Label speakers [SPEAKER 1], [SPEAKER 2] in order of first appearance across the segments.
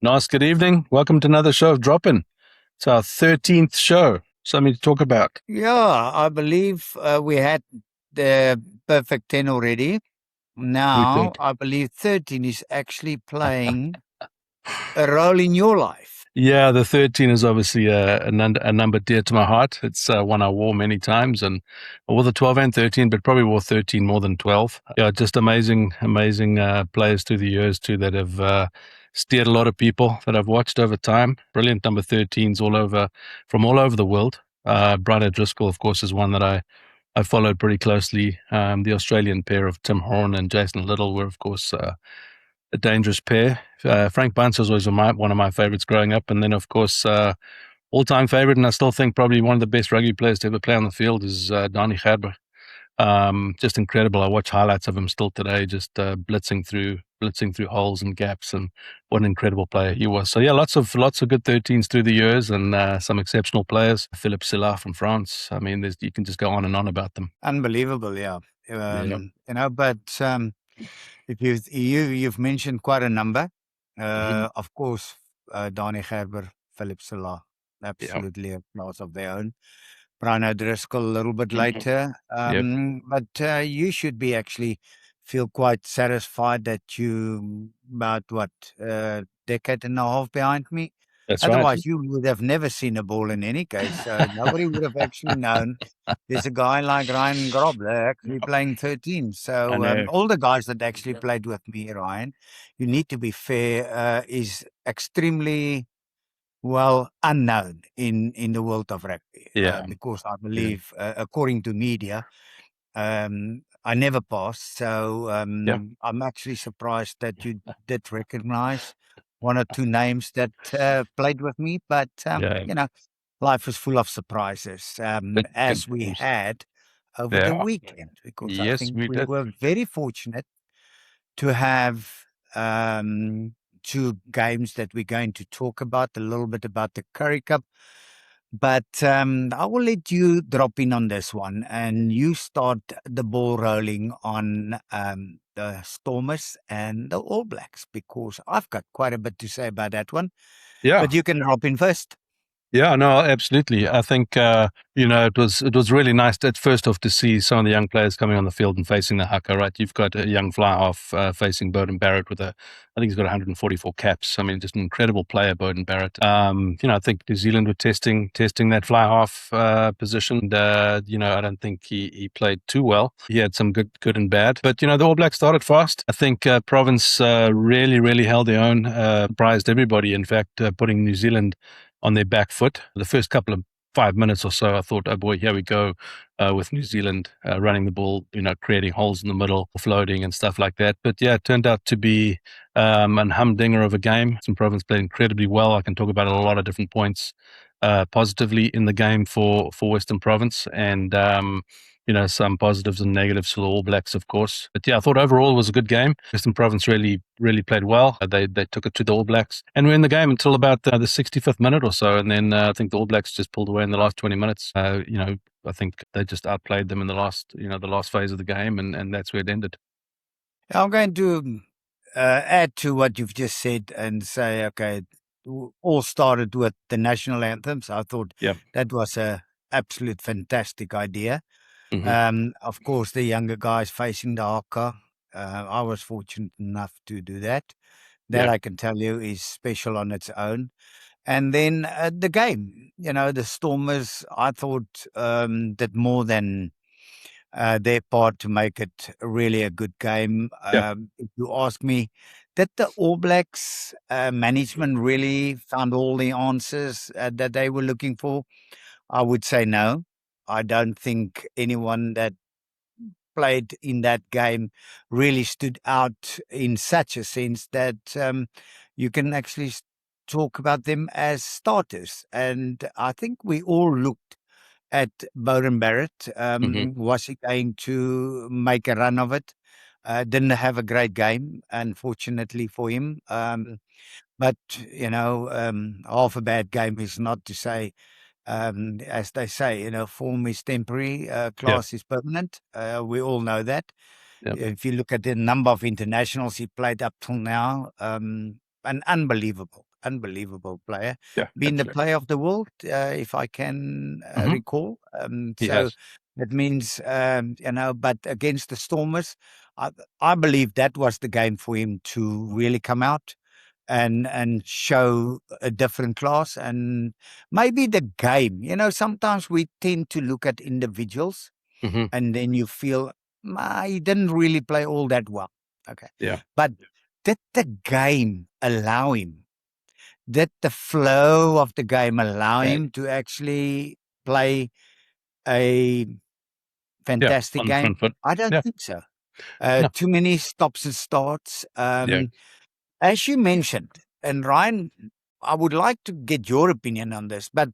[SPEAKER 1] Nice, good evening. Welcome to another show of Drop-In. It's our 13th show. Something to talk about.
[SPEAKER 2] Yeah, I believe we had the perfect 10 already.
[SPEAKER 1] We
[SPEAKER 2] Now,
[SPEAKER 1] did.
[SPEAKER 2] I believe 13 is actually playing a role in your life.
[SPEAKER 1] Yeah, the 13 is obviously a number dear to my heart. It's one I wore many times, and I wore the 12 and 13, but probably wore 13 more than 12. Yeah, just amazing players through the years too that have steered a lot of people that I've watched over time. Brilliant number 13s from all over the world. Brian O'Driscoll, of course, is one that I followed pretty closely. The Australian pair of Tim Horn and Jason Little were, of course, a dangerous pair. Frank Bunce was always one of my favorites growing up. And then, of course, all-time favorite, and I still think probably one of the best rugby players to ever play on the field is Donny Gerber. Just incredible. I watch highlights of him still today, just blitzing through holes and gaps, and what an incredible player he was. So yeah, lots of good 13s through the years, and some exceptional players. Philippe Silla from France. I mean, you can just go on and on about them.
[SPEAKER 2] Unbelievable, yeah.
[SPEAKER 1] Yeah.
[SPEAKER 2] But if you've mentioned quite a number.
[SPEAKER 1] Hmm.
[SPEAKER 2] Of course, Dani Gerber, Philip Salah,
[SPEAKER 1] Yeah.
[SPEAKER 2] absolutely a class of their own. Brian O'Driscoll a little bit later.
[SPEAKER 1] Yep.
[SPEAKER 2] But you should be actually feel quite satisfied that you about what decade and a half behind me.
[SPEAKER 1] That's right.
[SPEAKER 2] Otherwise, you would have never seen a ball in any case. So nobody would have actually known there's a guy like Ryan Grobler actually playing 13.
[SPEAKER 1] I
[SPEAKER 2] So
[SPEAKER 1] know.
[SPEAKER 2] all the guys that actually played with me, Ryan, you need to be fair, is extremely well unknown in the world of rugby,
[SPEAKER 1] Yeah.
[SPEAKER 2] because I
[SPEAKER 1] Yeah.
[SPEAKER 2] believe, according to media, I never passed. So
[SPEAKER 1] Yeah.
[SPEAKER 2] I'm actually surprised that you did recognize one or two names that played with me. But
[SPEAKER 1] Yeah.
[SPEAKER 2] life is full of surprises,
[SPEAKER 1] Good
[SPEAKER 2] as we
[SPEAKER 1] games.
[SPEAKER 2] had over the
[SPEAKER 1] Yeah.
[SPEAKER 2] weekend, because I
[SPEAKER 1] Yes,
[SPEAKER 2] think
[SPEAKER 1] we
[SPEAKER 2] we
[SPEAKER 1] did.
[SPEAKER 2] were very fortunate to have two games that we're going to talk about, a little bit about the Curry Cup. But I will let you drop in on this one and you start the ball rolling on the Stormers and the All Blacks, because I've got quite a bit to say about that one.
[SPEAKER 1] Yeah.
[SPEAKER 2] But you can drop in first.
[SPEAKER 1] Yeah, no, absolutely. I think it was really nice at first off to see some of the young players coming on the field and facing the haka. Right, you've got a young fly half facing Bowden Barrett I think he's got 144 caps. I mean, just an incredible player, Bowden Barrett. I think New Zealand were testing that fly half position. And, I don't think he played too well. He had some good and bad, but the All Blacks started fast. I think Province really held their own, surprised everybody. In fact, putting New Zealand on their back foot. The first couple of 5 minutes or so, I thought, oh boy, here we go with New Zealand running the ball, creating holes in the middle, floating and stuff like that. But yeah, it turned out to be an humdinger of a game. Some Province played incredibly well. I can talk about a lot of different points positively in the game for Western Province, and some positives and negatives for the All Blacks, of course. But yeah, I thought overall it was a good game. Western Province really played well. They took it to the All Blacks, and we're in the game until about the 65th minute or so, and then I think the All Blacks just pulled away in the last 20 minutes. I think they just outplayed them in the last phase of the game, and that's where it ended.
[SPEAKER 2] I'm going to add to what you've just said and say, okay, all started with the national anthems. I thought
[SPEAKER 1] Yeah.
[SPEAKER 2] that was a absolute fantastic idea.
[SPEAKER 1] Hmm.
[SPEAKER 2] Of course, the younger guys facing the haka. I was fortunate enough to do that. That
[SPEAKER 1] Yeah.
[SPEAKER 2] I can tell you is special on its own. And then the game, the Stormers, I thought did more than their part to make it really a good game.
[SPEAKER 1] Yeah.
[SPEAKER 2] If you ask me, did the All Blacks management really found all the answers that they were looking for? I would say no. I don't think anyone that played in that game really stood out in such a sense that you can actually talk about them as starters. And I think we all looked at Bowden Barrett.
[SPEAKER 1] Hmm.
[SPEAKER 2] Was he going to make a run of it? Didn't have a great game, unfortunately for him. But, half a bad game is not to say, as they say, form is temporary,
[SPEAKER 1] Yeah.
[SPEAKER 2] class is permanent. We all know that.
[SPEAKER 1] Yeah.
[SPEAKER 2] If you look at the number of internationals he played up till now, and unbelievable. unbelievable player.
[SPEAKER 1] Yeah,
[SPEAKER 2] Been the
[SPEAKER 1] absolutely.
[SPEAKER 2] player of the world, if I can
[SPEAKER 1] Hmm.
[SPEAKER 2] recall.
[SPEAKER 1] He
[SPEAKER 2] So
[SPEAKER 1] has.
[SPEAKER 2] that means, but against the Stormers, I, I believe that was the game for him to really come out and show a different class. And maybe the game, sometimes we tend to look at individuals
[SPEAKER 1] Hmm.
[SPEAKER 2] and then you feel, he didn't really play all that well. Okay.
[SPEAKER 1] Yeah,
[SPEAKER 2] But did the game allow him? Did the flow of the game allow
[SPEAKER 1] uh,
[SPEAKER 2] him to actually play a
[SPEAKER 1] yeah,
[SPEAKER 2] fantastic
[SPEAKER 1] on the
[SPEAKER 2] game?
[SPEAKER 1] front foot.
[SPEAKER 2] I don't
[SPEAKER 1] Yeah,
[SPEAKER 2] think so.
[SPEAKER 1] no,
[SPEAKER 2] Too many stops and starts.
[SPEAKER 1] yeah.
[SPEAKER 2] As you mentioned, and Ryan, I would like to get your opinion on this, but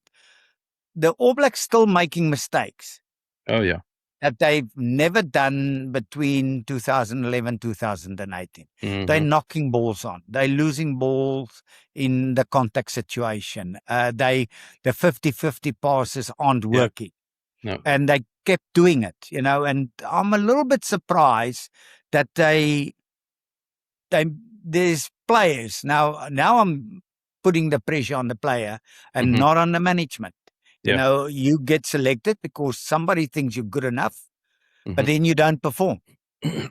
[SPEAKER 2] the All Blacks still making mistakes
[SPEAKER 1] Oh, yeah.
[SPEAKER 2] that they've never done between 2011 2018. They're
[SPEAKER 1] Hmm.
[SPEAKER 2] knocking balls on. They're losing balls in the contact situation. The 50-50 passes aren't
[SPEAKER 1] Yeah,
[SPEAKER 2] working,
[SPEAKER 1] no.
[SPEAKER 2] and they kept doing it. And I'm a little bit surprised that they there's players now. Now I'm putting the pressure on the player and
[SPEAKER 1] Hmm.
[SPEAKER 2] not on the management.
[SPEAKER 1] Yeah.
[SPEAKER 2] You get selected because somebody thinks you're good enough, but
[SPEAKER 1] Hmm.
[SPEAKER 2] then you don't perform.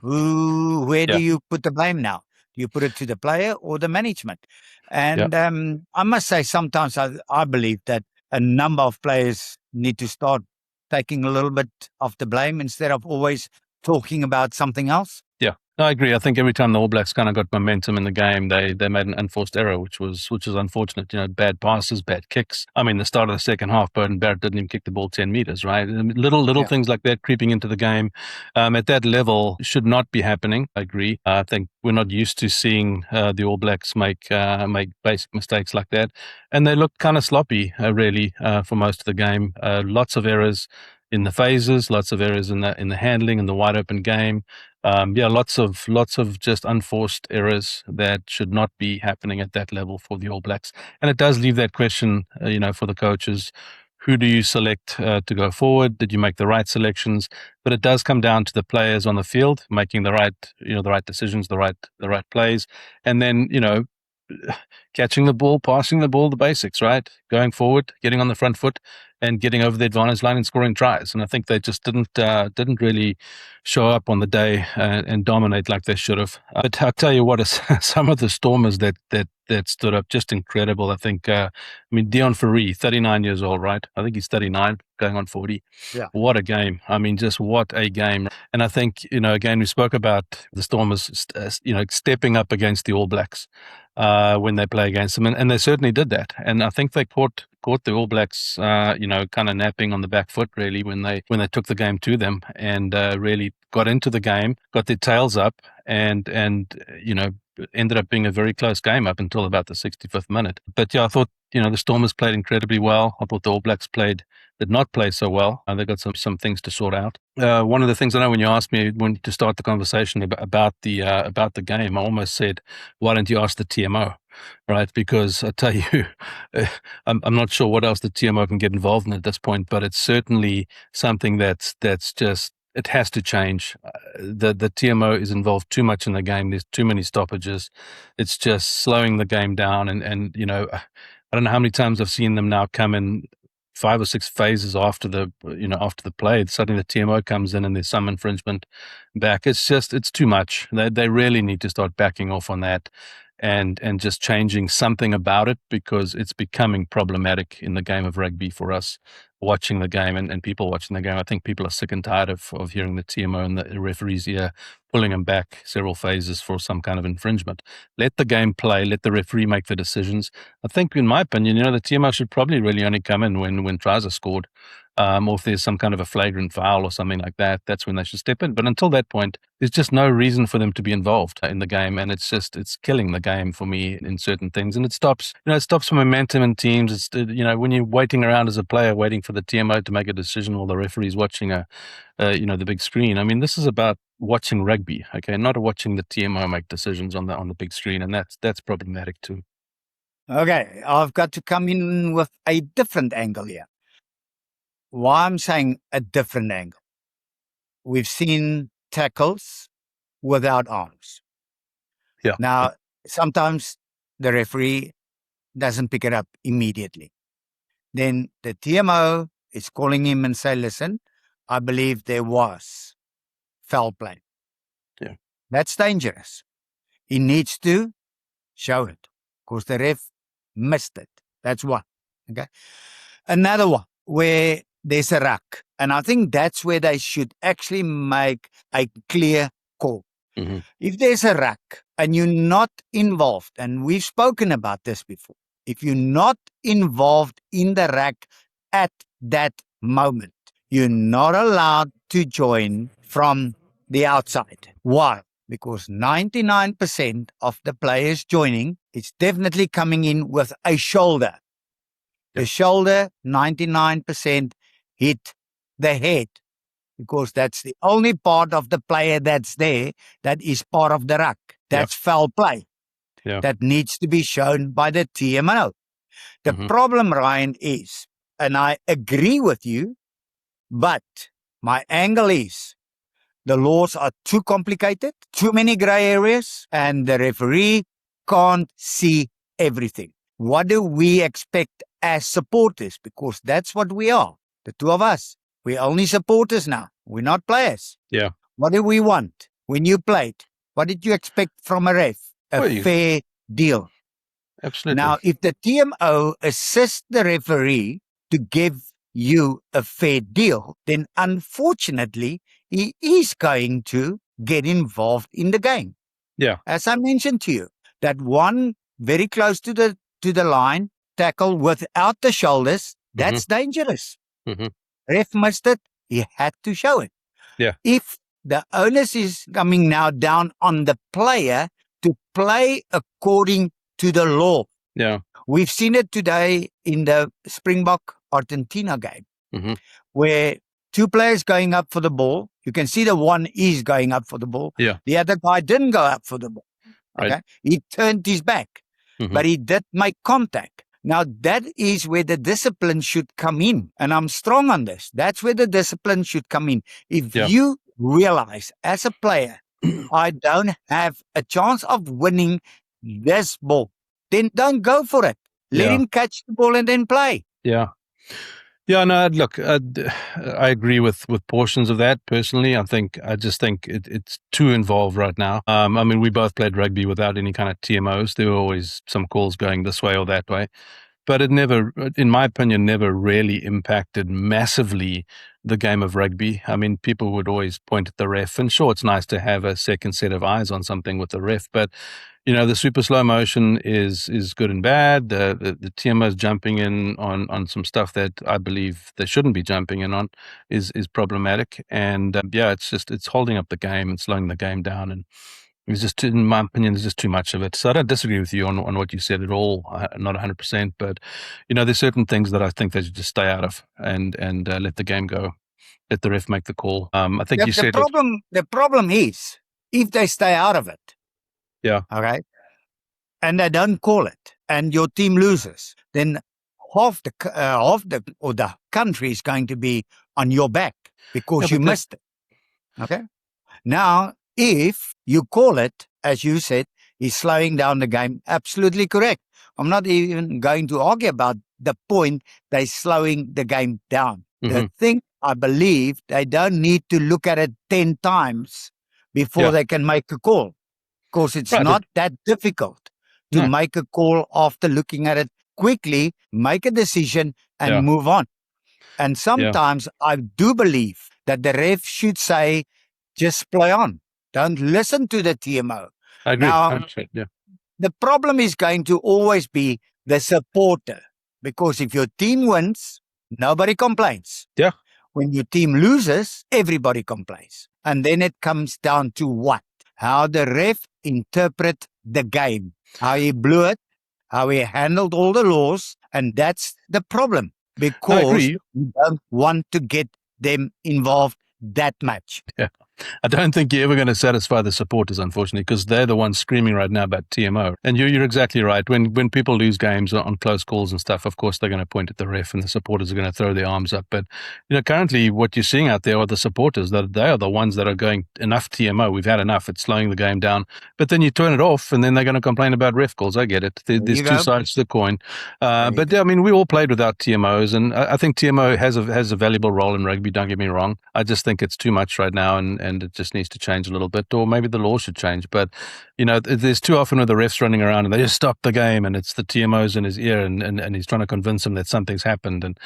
[SPEAKER 2] Where do
[SPEAKER 1] Yeah,
[SPEAKER 2] you put the blame now? Do you put it to the player or the management?
[SPEAKER 1] yeah.
[SPEAKER 2] And I must say, sometimes I believe that a number of players need to start taking a little bit of the blame instead of always talking about something else.
[SPEAKER 1] Yeah, no, I agree. I think every time the All Blacks kind of got momentum in the game, they made an unforced error, which was unfortunate. Bad passes, bad kicks. I mean, the start of the second half, Burton Barrett didn't even kick the ball 10 meters, right? I mean, little
[SPEAKER 2] Yeah,
[SPEAKER 1] things like that creeping into the game, at that level should not be happening. I agree. I think we're not used to seeing the All Blacks make basic mistakes like that, and they looked kind of sloppy, really, for most of the game. Lots of errors in the phases, lots of errors in the handling in the wide open game. Yeah, lots of just unforced errors that should not be happening at that level for the All Blacks, and it does leave that question, for the coaches: who do you select to go forward? Did you make the right selections? But it does come down to the players on the field making the right decisions, the right plays, and then catching the ball, passing the ball, the basics, right? Going forward, getting on the front foot, and getting over the advantage line and scoring tries. And I think they just didn't really show up on the day and dominate like they should have. But I'll tell you what, some of the Stormers that stood up, just incredible. I think, I mean, Dion Ferree, 39 years old, right? I think he's 39, going on 40.
[SPEAKER 2] yeah,
[SPEAKER 1] What a game. I mean, just what a game. And I think, again, we spoke about the Stormers, stepping up against the All Blacks when they play against them, and they certainly did that. And I think they caught the All Blacks, kind of napping on the back foot, really, when they took the game to them and really got into the game, got their tails up, and ended up being a very close game up until about the 65th minute. But yeah, I thought the Stormers played incredibly well. I thought the All Blacks did not play so well. They got some things to sort out. One of the things I know, when you asked me to start the conversation about the game, I almost said, "Why don't you ask the TMO?" Right? Because I tell you, I'm not sure what else the TMO can get involved in at this point, but it's certainly something that's just, it has to change. The TMO is involved too much in the game. There's too many stoppages. It's just slowing the game down, and I don't know how many times I've seen them now come in 5 or 6 phases after the play. Suddenly the TMO comes in and there's some infringement back. It's too much. They really need to start backing off on that, and just changing something about it, because it's becoming problematic in the game of rugby for us watching the game, and people watching the game. I think people are sick and tired of hearing the TMO and the referees here pulling them back several phases for some kind of infringement. Let the game play. Let the referee make the decisions. I think, in my opinion, the TMO should probably really only come in when tries are scored, or if there's some kind of a flagrant foul or something like that. That's when they should step in. But until that point, there's just no reason for them to be involved in the game, and it's killing the game for me in certain things, and it stops momentum in teams. It's when you're waiting around as a player, waiting for the TMO to make a decision while the referee's watching the big screen. I mean, this is about watching rugby, okay, not watching the TMO make decisions on the big screen, and that's problematic too.
[SPEAKER 2] okay. I've got to come in with a different angle here. Why I'm saying a different angle? We've seen tackles without arms.
[SPEAKER 1] Yeah, yeah,
[SPEAKER 2] Now, sometimes the referee doesn't pick it up immediately. Then the TMO is calling him and say, listen, I believe there was foul play.
[SPEAKER 1] Yeah.
[SPEAKER 2] That's dangerous. He needs to show it because the ref missed it. That's one. Okay. Another one where there's a ruck. And I think that's where they should actually make a clear call.
[SPEAKER 1] Mm-hmm.
[SPEAKER 2] If there's a ruck and you're not involved, and we've spoken about this before, if you're not involved in the ruck at that moment, you're not allowed to join from the outside. Why? Because 99% of the players joining is definitely coming in with a shoulder. The shoulder, 99% hit the head, because that's the only part of the player that's there that is part of the ruck. That's foul play.
[SPEAKER 1] Yeah.
[SPEAKER 2] That needs to be shown by the TMO. The problem, Ryan, is, and I agree with you, but my angle is the laws are too complicated, too many gray areas, and the referee can't see everything. What do we expect as supporters? Because that's what we are, the two of us. We're only supporters now. We're not players.
[SPEAKER 1] Yeah.
[SPEAKER 2] What do we want? When you played, what did you expect from a ref? Fair deal.
[SPEAKER 1] Absolutely.
[SPEAKER 2] Now, if the TMO assists the referee to give you a fair deal, then unfortunately, he is going to get involved in the game.
[SPEAKER 1] Yeah.
[SPEAKER 2] As I mentioned to you, that one very close to the line tackle without the shoulders, that's dangerous. Ref missed it. He had to show it.
[SPEAKER 1] Yeah.
[SPEAKER 2] If the onus is coming now down on the player to play according to the law.
[SPEAKER 1] Yeah.
[SPEAKER 2] We've seen it today in the Springbok Argentina game, where two players going up for the ball. You can see the one is going up for the ball.
[SPEAKER 1] Yeah.
[SPEAKER 2] The other guy didn't go up for the ball. Okay.
[SPEAKER 1] Right.
[SPEAKER 2] He turned his back, but he did make contact. Now, that is where the discipline should come in. And I'm strong on this. That's where the discipline should come in. If you realize as a player, I don't have a chance of winning this ball, then don't go for it. Let him catch the ball and then play.
[SPEAKER 1] Yeah. Yeah, no, look, I agree with portions of that personally. I just think it's too involved right now. I mean, we both played rugby without any kind of TMOs. There were always some calls going this way or that way. But it never, in my opinion, never really impacted massively the game of rugby. I mean, people would always point at the ref, and sure, it's nice to have a second set of eyes on something with the ref, but the super slow motion is good and bad. The TMOs jumping in on some stuff that I believe they shouldn't be jumping in on is problematic. And it's holding up the game and slowing the game down. And it's just, in my opinion, there's just too much of it. So I don't disagree with you on what you said at all. Not 100%, but there's certain things that I think they should just stay out of and let the game go. Let the ref make the call. I think you said
[SPEAKER 2] the problem is if they stay out of it.
[SPEAKER 1] Yeah.
[SPEAKER 2] Okay. And they don't call it, and your team loses, then half the country is going to be on your back because you missed it. Okay. Now, if you call it, as you said, he's slowing down the game. Absolutely correct. I'm not even going to argue about the point they're slowing the game down. The thing, I believe, they don't need to look at it 10 times before they can make a call. Because it's not that difficult to make a call after looking at it quickly, make a decision, and move on. And sometimes I do believe that the ref should say, just play on. Don't listen to the TMO.
[SPEAKER 1] I agree.
[SPEAKER 2] Now, the problem is going to always be the supporter. Because if your team wins, nobody complains.
[SPEAKER 1] Yeah.
[SPEAKER 2] When your team loses, everybody complains. And then it comes down to what? How the ref interpret the game, how he blew it, how he handled all the laws, and that's the problem because we don't want to get them involved that much.
[SPEAKER 1] Yeah, I don't think you're ever going to satisfy the supporters, unfortunately, because they're the ones screaming right now about TMO. And you're exactly right. When people lose games on close calls and stuff, of course they're going to point at the ref, and the supporters are going to throw their arms up. But currently what you're seeing out there are the supporters. That they are the ones that are going, enough TMO. We've had enough. It's slowing the game down. But then you turn it off, and then they're going to complain about ref calls. I get it.
[SPEAKER 2] There
[SPEAKER 1] There's
[SPEAKER 2] you
[SPEAKER 1] two
[SPEAKER 2] go.
[SPEAKER 1] sides to the coin.
[SPEAKER 2] There you
[SPEAKER 1] But
[SPEAKER 2] go.
[SPEAKER 1] yeah, I mean, we all played without TMOs, and I think TMO has a valuable role in rugby. Don't get me wrong. I just think it's too much right now, and it just needs to change a little bit, or maybe the law should change. But there's too often with the refs running around and they just stop the game, and it's the TMOs in his ear, and he's trying to convince him that something's happened. And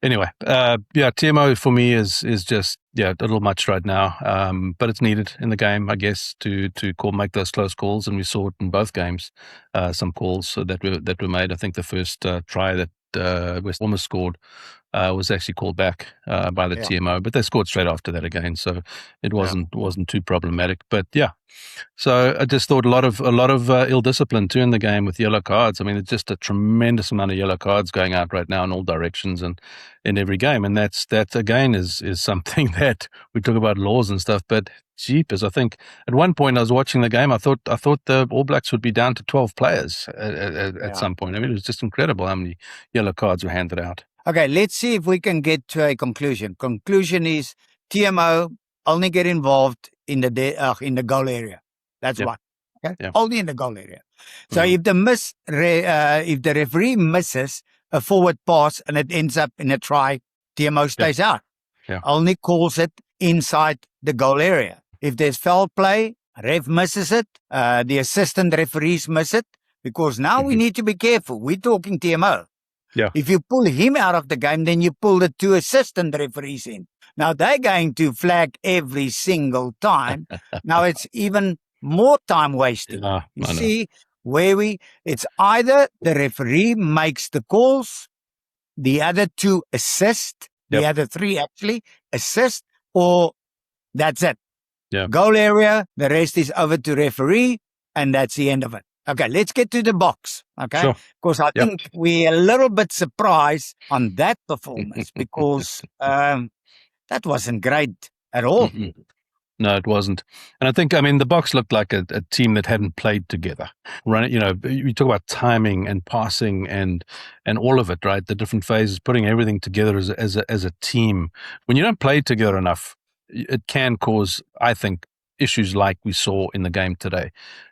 [SPEAKER 1] anyway, yeah, TMO for me is just a little much right now, but it's needed in the game, I guess, to make those close calls, and we saw it in both games. Some calls that were made. I think the first try that West almost scored was actually called back by the
[SPEAKER 2] Yeah.
[SPEAKER 1] TMO, but they scored straight after that again, so it
[SPEAKER 2] Yeah.
[SPEAKER 1] wasn't too problematic. But yeah, so I just thought a lot of ill discipline too in the game with yellow cards. I mean, it's just a tremendous amount of yellow cards going out right now in all directions and in every game, and that again is something that we talk about laws and stuff, but jeepers, I think at one point I was watching the game, I thought the All Blacks would be down to 12 players at
[SPEAKER 2] Yeah.
[SPEAKER 1] some point. I mean, it was just incredible how many yellow cards were handed out.
[SPEAKER 2] Okay, let's see if we can get to a conclusion. Conclusion is TMO only get involved in the goal area. That's
[SPEAKER 1] Yeah.
[SPEAKER 2] one. Okay,
[SPEAKER 1] Yeah.
[SPEAKER 2] only in the goal area. So
[SPEAKER 1] Mhm.
[SPEAKER 2] if the referee misses a forward pass and it ends up in a try, TMO stays out.
[SPEAKER 1] Yeah.
[SPEAKER 2] Only calls it inside the goal area. If there's foul play, ref misses it. The assistant referees miss it, because now we
[SPEAKER 1] Mhm.
[SPEAKER 2] need to be careful. We're talking TMO.
[SPEAKER 1] Yeah.
[SPEAKER 2] If you pull him out of the game, then you pull the two assistant referees in. Now they're going to flag every single time. Now it's even more time wasting.
[SPEAKER 1] Yeah,
[SPEAKER 2] You
[SPEAKER 1] I know.
[SPEAKER 2] see it's either the referee makes the calls, the other two assist, the
[SPEAKER 1] Yep.
[SPEAKER 2] other three actually assist, or that's it.
[SPEAKER 1] Yeah.
[SPEAKER 2] Goal area, the rest is over to referee, and that's the end of it. Okay, let's get to the Boks. Okay,
[SPEAKER 1] Sure.
[SPEAKER 2] because I
[SPEAKER 1] Yep.
[SPEAKER 2] think we're a little bit surprised on that performance because that wasn't great at all.
[SPEAKER 1] Mm-mm. No, it wasn't. And I think, I mean, the Boks looked like a team that hadn't played together. Right? You talk about timing and passing and all of it, right? The different phases, putting everything together as a team. When you don't play together enough, it can cause, I think, issues like we saw in the game today.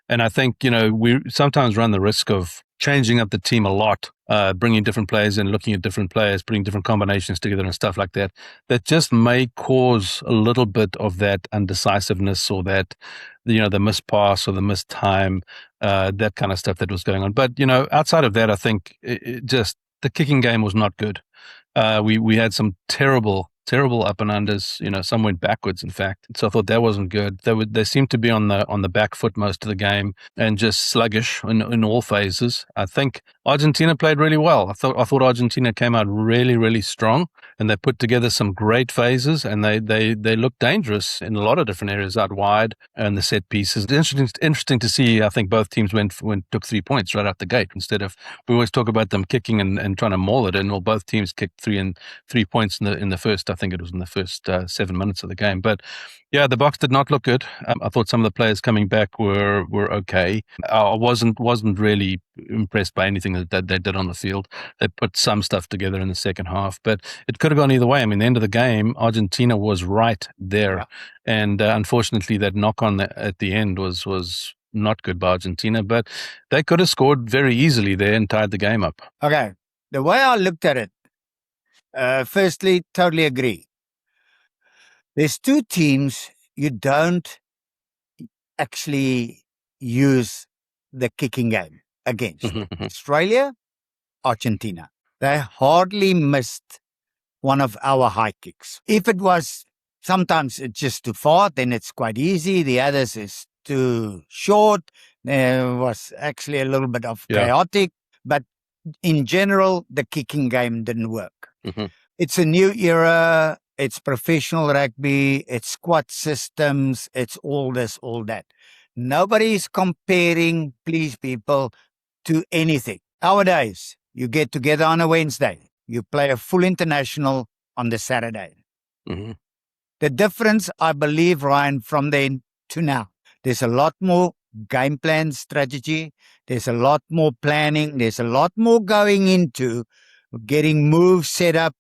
[SPEAKER 1] And I think, we sometimes run the risk of changing up the team a lot, bringing different players in, looking at different players, putting different combinations together and stuff like that. That just may cause a little bit of that undecisiveness, or that, the missed pass or the missed time, that kind of stuff that was going on. But, outside of that, I think it just the kicking game was not good. We had some terrible up and unders. Some went backwards, in fact. So I thought that wasn't good. They seemed to be on the back foot most of the game, and just sluggish in all phases. I think Argentina played really well. I thought Argentina came out really, really strong, and they put together some great phases, and they looked dangerous in a lot of different areas out wide and the set pieces. Interesting to see. I think both teams took 3 points right out the gate, instead of, we always talk about them kicking and trying to maul it in. Well, both teams kicked 3 points in the first. I think it was in the first 7 minutes of the game. But yeah, the Boks did not look good. I thought some of the players coming back were okay. I wasn't really impressed by anything that they did on the field. They put some stuff together in the second half, but it could have gone either way. I mean, the end of the game, Argentina was right there,
[SPEAKER 2] Yeah.
[SPEAKER 1] and unfortunately, that knock on at the end was not good by Argentina. But they could have scored very easily there and tied the game up.
[SPEAKER 2] Okay, the way I looked at it, firstly, totally agree. There's two teams you don't actually use the kicking game against: Australia, Argentina. They hardly missed one of our high kicks. If it was, sometimes it's just too far, then it's quite easy. The others is too short. There was actually a little bit of
[SPEAKER 1] Yeah.
[SPEAKER 2] chaotic, but in general, the kicking game didn't work.
[SPEAKER 1] Mhm.
[SPEAKER 2] It's a new era. It's professional rugby. It's squad systems. It's all this, all that. Nobody's comparing, please, people, to anything. Nowadays, you get together on a Wednesday. You play a full international on the Saturday.
[SPEAKER 1] Mhm.
[SPEAKER 2] The difference, I believe, Ryan, from then to now, there's a lot more game plan strategy. There's a lot more planning. There's a lot more going into getting moves set up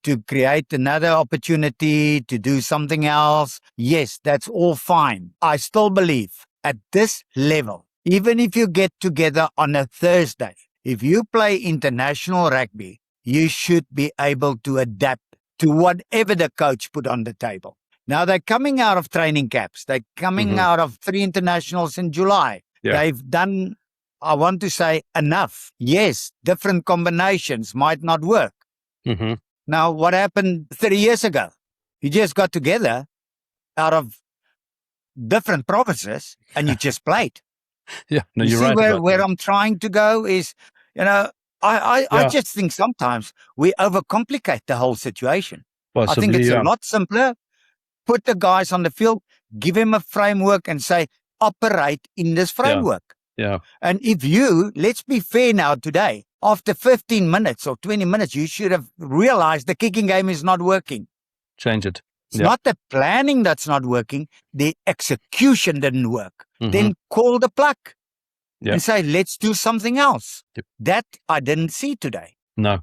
[SPEAKER 2] to create another opportunity to do something else. Yes, that's all fine. I still believe at this level, even if you get together on a Thursday, if you play international rugby, you should be able to adapt to whatever the coach put on the table. Now they're coming out of training camps. They're coming out of 3 internationals in July.
[SPEAKER 1] Yeah.
[SPEAKER 2] They've done, I want to say, enough. Yes, different combinations might not work. Now, what happened 30 years ago? You just got together out of different provinces and you just played.
[SPEAKER 1] Yeah, no,
[SPEAKER 2] You
[SPEAKER 1] you're
[SPEAKER 2] see
[SPEAKER 1] right.
[SPEAKER 2] where I'm trying to go is, I just think sometimes we overcomplicate the whole situation. I think it's a lot simpler. Put the guys on the field, give him a framework and say, operate in this framework.
[SPEAKER 1] Yeah.
[SPEAKER 2] And if let's be fair now today, after 15 minutes or 20 minutes, you should have realized the kicking game is not working.
[SPEAKER 1] Change it.
[SPEAKER 2] It's not the planning that's not working. The execution didn't work. Then call the plug and say, let's do something else. That I didn't see today.
[SPEAKER 1] No.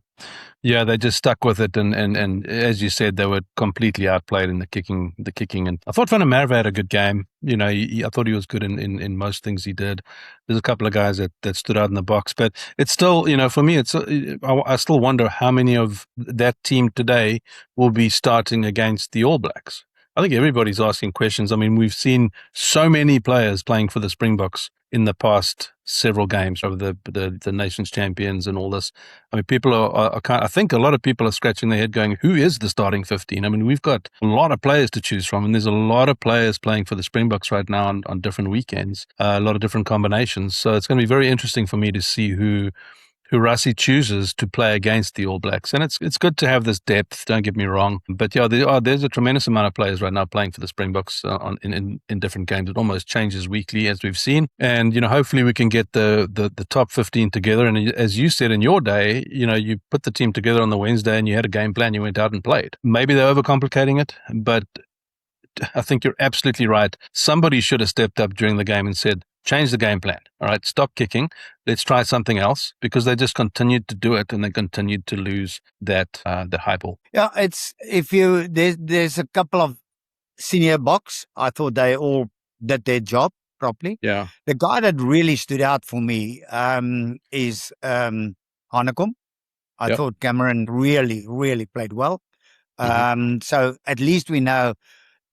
[SPEAKER 1] Yeah, they just stuck with it, and as you said, they were completely outplayed in the kicking. And I thought Van der Merwe had a good game. I thought he was good in most things he did. There's a couple of guys that stood out in the box, but it's still, for me, I still wonder how many of that team today will be starting against the All Blacks. I think everybody's asking questions. I mean, we've seen so many players playing for the Springboks in the past several games over the nations champions and all this. I mean, people are I think a lot of people are scratching their head going, who is the starting 15? I mean, we've got a lot of players to choose from, and there's a lot of players playing for the Springboks right now on different weekends, a lot of different combinations. So it's going to be very interesting for me to see who Rassie chooses to play against the All Blacks. And it's good to have this depth, don't get me wrong. But yeah, there's a tremendous amount of players right now playing for the Springboks in different games. It almost changes weekly, as we've seen. And, hopefully we can get the top 15 together. And as you said in your day, you put the team together on the Wednesday and you had a game plan, you went out and played. Maybe they're overcomplicating it, but I think you're absolutely right. Somebody should have stepped up during the game and said, change the game plan. All right, stop kicking. Let's try something else, because they just continued to do it and they continued to lose that the high ball.
[SPEAKER 2] Yeah, there's a couple of senior Boks. I thought they all did their job properly.
[SPEAKER 1] Yeah.
[SPEAKER 2] The guy that really stood out for me is Hanekom. I thought Cameron really, really played well. So at least we know,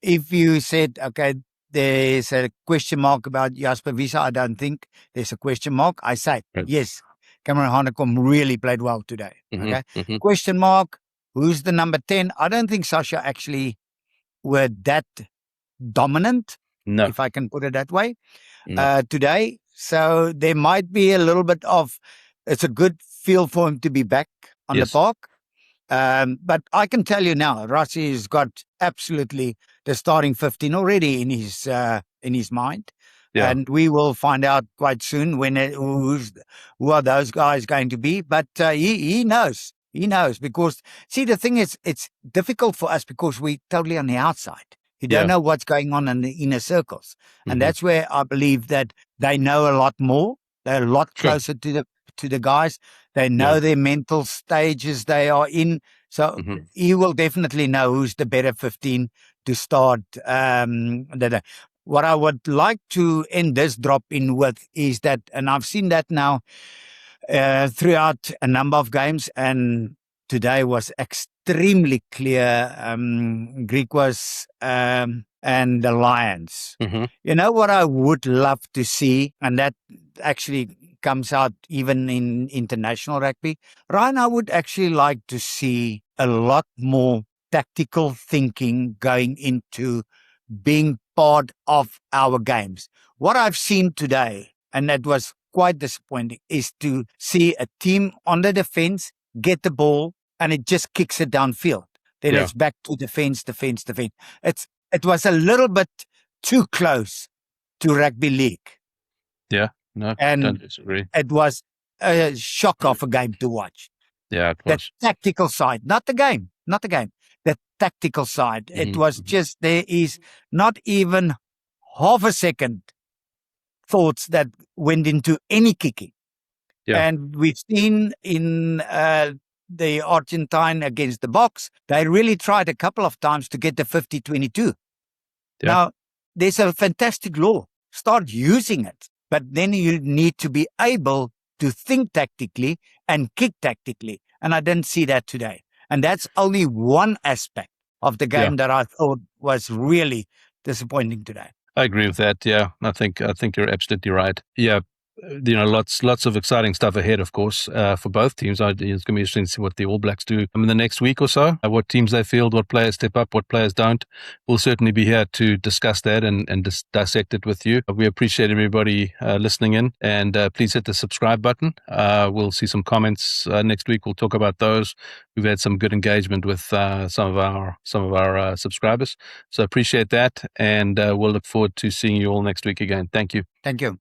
[SPEAKER 2] if you said, okay, there's a question mark about Jasper Wiese, I don't think there's a question mark. I say, yes, Cameron Hanekom really played well today. Okay. Question mark, who's the number 10? I don't think Sasha actually were that dominant, if I can put it that way, today. So there might be a little bit of, it's a good feel for him to be back on the park. But I can tell you now, Rassie has got absolutely the starting 15 already in his mind. Yeah. And we will find out quite soon who are those guys going to be. But he knows. He knows, because, see, the thing is, it's difficult for us because we're totally on the outside. You don't know what's going on in the inner circles. And that's where I believe that they know a lot more. They're a lot closer to the guys. They know their mental stages they are in. So he will definitely know who's the better 15 to start. What I would like to end this drop in with is that, and I've seen that now throughout a number of games, and today was extremely clear. Griquas and the Lions. You know what I would love to see, and that actually comes out even in international rugby, Ryan, I would actually like to see a lot more tactical thinking going into being part of our games. What I've seen today, and that was quite disappointing, is to see a team on the defense get the ball and it just kicks it downfield. Then it's back to defense. It was a little bit too close to rugby league.
[SPEAKER 1] Yeah, no,
[SPEAKER 2] and
[SPEAKER 1] don't disagree.
[SPEAKER 2] It was a shock of a game to watch.
[SPEAKER 1] Yeah, it was.
[SPEAKER 2] The tactical side, not the game. the tactical side. It
[SPEAKER 1] Mhm,
[SPEAKER 2] was
[SPEAKER 1] mhm.
[SPEAKER 2] just, there is not even half a second thoughts that went into any kicking.
[SPEAKER 1] Yeah.
[SPEAKER 2] And we've seen in the Argentine against the Boks, they really tried a couple of times to get the 50-22.
[SPEAKER 1] Yeah.
[SPEAKER 2] Now, there's a fantastic law. Start using it. But then you need to be able to think tactically and kick tactically. And I didn't see that today. And that's only one aspect of the game that I thought was really disappointing today.
[SPEAKER 1] I agree with that. Yeah, I think you're absolutely right. Yeah, lots of exciting stuff ahead, of course, for both teams. It's going to be interesting to see what the All Blacks do in the next week or so. What teams they field, what players step up, what players don't. We'll certainly be here to discuss that and dissect it with you. We appreciate everybody listening in, and please hit the subscribe button. We'll see some comments next week. We'll talk about those. We've had some good engagement with some of our subscribers, so appreciate that, and we'll look forward to seeing you all next week again. Thank you.
[SPEAKER 2] Thank you.